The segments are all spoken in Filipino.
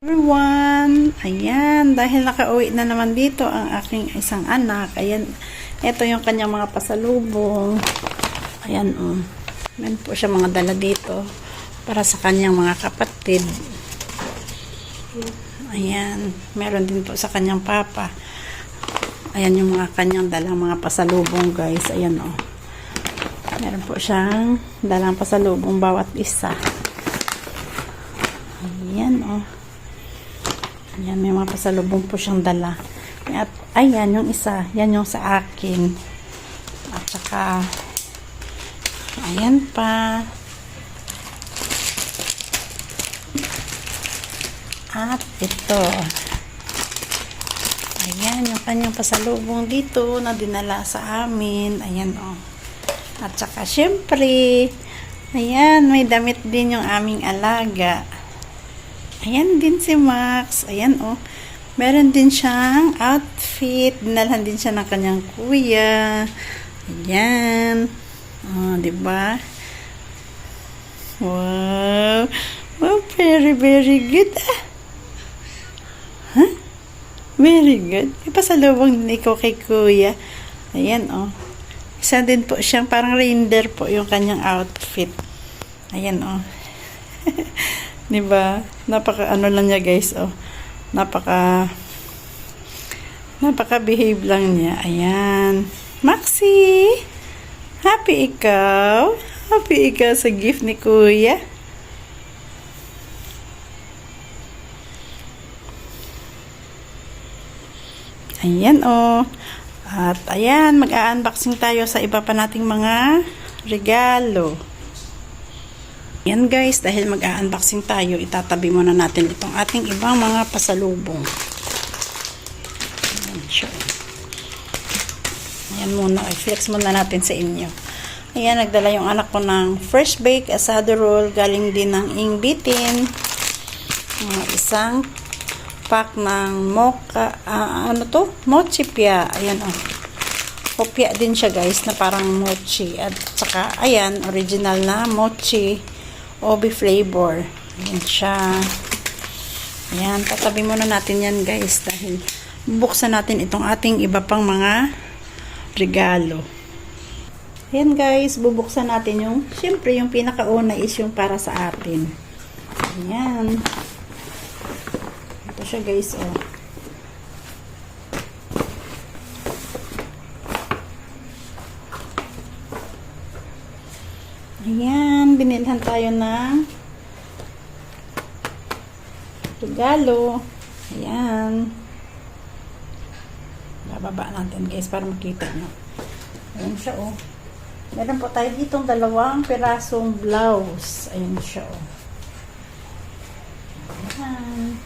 Everyone, ayan, dahil nakauwi na naman dito ang aking isang anak, ayan, ito yung kanyang mga pasalubong, ayan, meron po siya mga dala dito, para sa kanyang mga kapatid, ayan, meron din po sa kanyang papa, ayan yung mga kanyang dalang mga pasalubong guys, ayan meron po siyang dalang pasalubong bawat isa, ayan Ayan, may mga pasalubong po siyang dala. At, ayan, yung isa. Yan yung sa akin. At saka, ayan pa. At ito. Ayan, yung kanyang pasalubong dito na dinala sa amin. Ayan, At saka, syempre, ayan, may damit din yung aming alaga. Ayan din si Max. Ayan meron din siyang outfit. Dinalhan din siya ng kanyang kuya. Ayan. Diba? Wow. Wow, very, very good. Huh? Very good. May pasalubong din ikaw kay kuya. Ayan, Isa din po siyang parang reindeer po yung kanyang outfit. Ayan, diba? Napaka lang niya guys, Napaka behave lang niya. Ayan. Maxi! Happy ikaw? Happy ikaw sa gift ni kuya? Ayan, At ayan, mag-unboxing tayo sa iba pa nating mga regalo. Yan guys, dahil mag-unboxing tayo, itatabi muna natin itong ating ibang mga pasalubong. Ayan siya. Ayan muna, i-flex muna natin sa inyo. Ayan, nagdala yung anak ko ng fresh bake asado roll, galing din ng Ingbitin. Isang pack ng mocha, mochi pia. Ayan Hopya din siya guys, na parang mochi. At saka, ayan, original na mochi. Obi flavor. Ayan siya. Ayan, tatabi muna natin yan guys dahil bubuksan natin itong ating iba pang mga regalo. Ayan guys, bubuksan natin yung, syempre yung pinakauna is yung para sa atin. Ayan. Ito siya guys, Ayan, binilhan tayo ng regalo. Ayan. Bababa natin guys para makita nyo. Ayan siya Meron po tayo ditong 2 pirasong blouse. Ayan siya Ayan.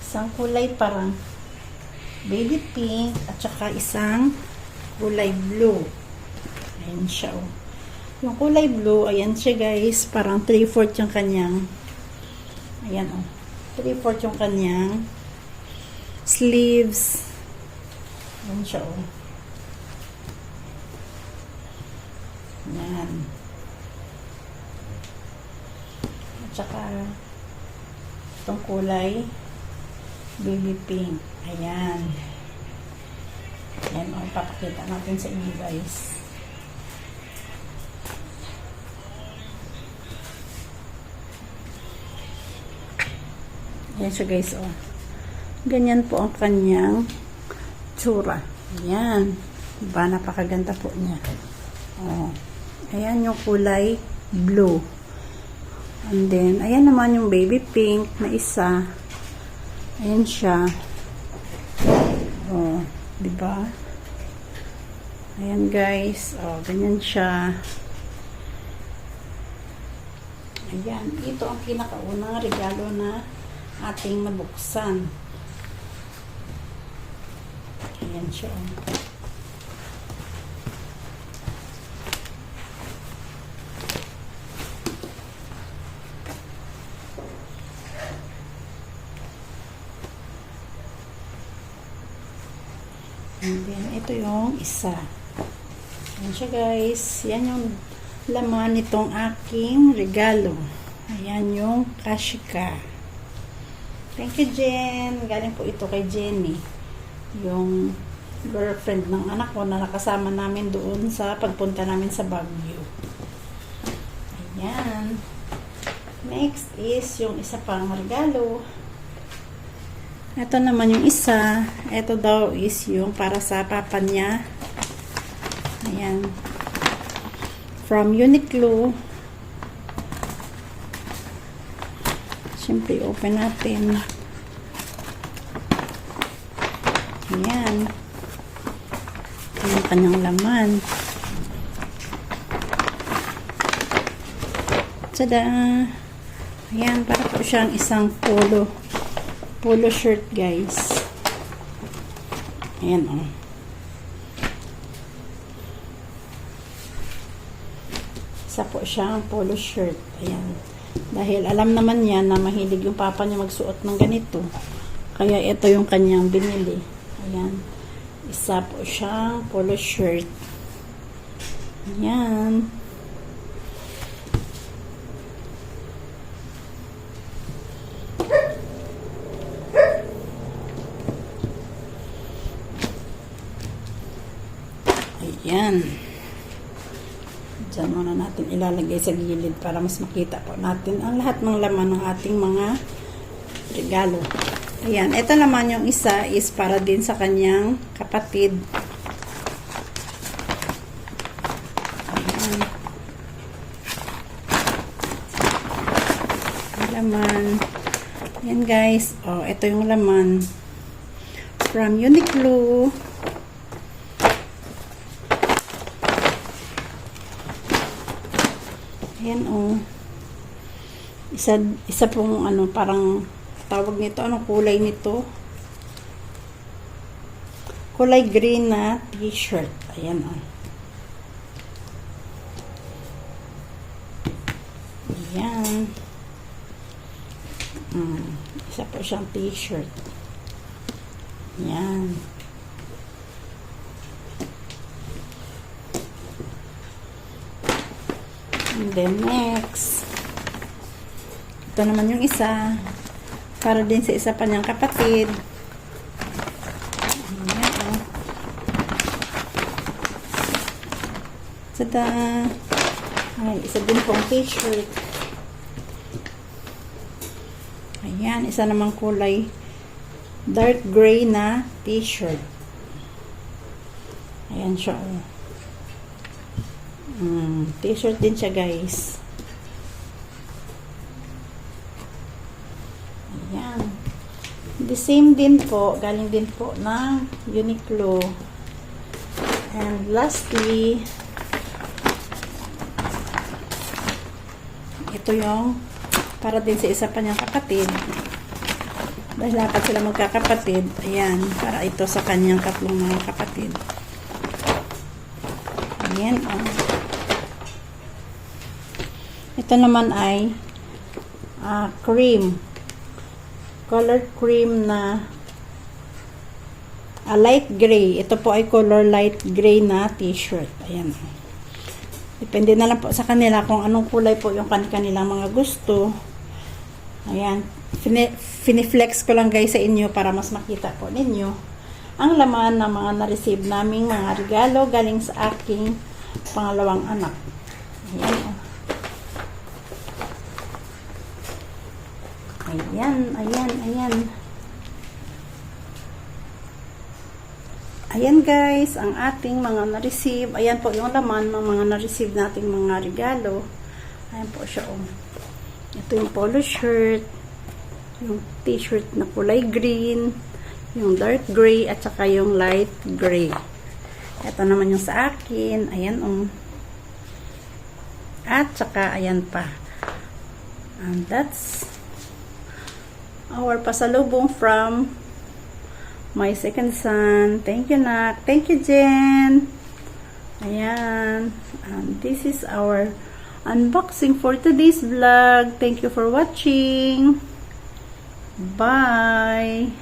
Isang kulay parang baby pink at saka isang kulay blue. Ayan siya Yung kulay blue, ayan siya guys, parang 3/4 yung kanyang, ayan 3/4 yung kanyang sleeves. Ayan siya Ayan. At saka itong kulay baby pink. Ayan. Ayan papakita natin sa inyo guys. Ayan siya guys Ganyan po ang kanyang tsura. Ayan. Diba? Napakaganda po niya. Ayan yung kulay blue. And then, ayan naman yung baby pink na isa. Ayan siya. Diba? Ayan guys. Ganyan siya. Ayan. Ito ang pinakaunang regalo na ating nabuksan. Ayan siya. And then, ito yung isa. Yan siya guys. Yan yung laman nitong aking regalo. Ayan yung kashika. Thank you, Jen. Galing po ito kay Jenny. Yung girlfriend ng anak ko na nakasama namin doon sa pagpunta namin sa Baguio. Ayan. Next is yung isa pang regalo. Ito naman yung isa. Ito daw is yung para sa papa niya. Ayan. From Uniqlo. Siyempre, open natin. Ayan. Ito yung kanyang laman. Tada! Ayan, para po siyang isang polo shirt, guys. Ayan, oh. Isa po siyang polo shirt. Ayan. Dahil alam naman niya na mahilig yung papa niya magsuot ng ganito. Kaya ito yung kanyang binili. Ayan. Isa po siyang polo shirt. Ayan. Ayan. Diyan muna natin ilalagay sa gilid para mas makita po natin ang lahat ng laman ng ating mga regalo. Ayan. Ito naman yung isa is para din sa kanyang kapatid. Ayan. Ang laman. Ayan, guys. Oh, ito yung laman. From Uniqlo. Ayan, oh. Isa pong ano, parang tawag nito, anong kulay nito? Kulay green na t-shirt. Ayan, oh. Ayan. Isa po siyang t-shirt. Ayan. And then next, ito naman yung isa para din sa isa pa niyang kapatid. Ayan, oh. Tada! Ay, isa din pong t-shirt. Ayan, isa namang kulay dark gray na t-shirt. Ayan siya, oh. T-shirt din siya, guys. Ayan. The same din po, galing din po ng Uniqlo. And lastly, ito yung para din sa isa pa niyang kapatid. Dahil dapat sila magkakapatid. Ayan, para ito sa kanyang tatlong mga kapatid. Ayan, oh. Ito naman ay cream. Colored cream na light gray. Ito po ay color light gray na t-shirt. Ayan. Depende na lang po sa kanila kung anong kulay po yung kanilang mga gusto. Ayan. Finiflex ko lang, guys, sa inyo para mas makita po ninyo ang laman ng mga na-receive naming mga regalo galing sa aking pangalawang anak. Ayan. Ayan. Ayan, guys, ang ating mga na-receive. Ayan po yung laman ng mga na-receive nating mga regalo. Ayan po siya, oh. Ito yung polo shirt, yung t-shirt na kulay green, yung dark gray, at saka yung light gray. Ito naman yung sa akin. Ayan, oh. At saka, ayan pa. And that's our pasalubong from my second son. Thank you, Nak. Thank you, Jen. Ayan. And this is our unboxing for today's vlog. Thank you for watching. Bye.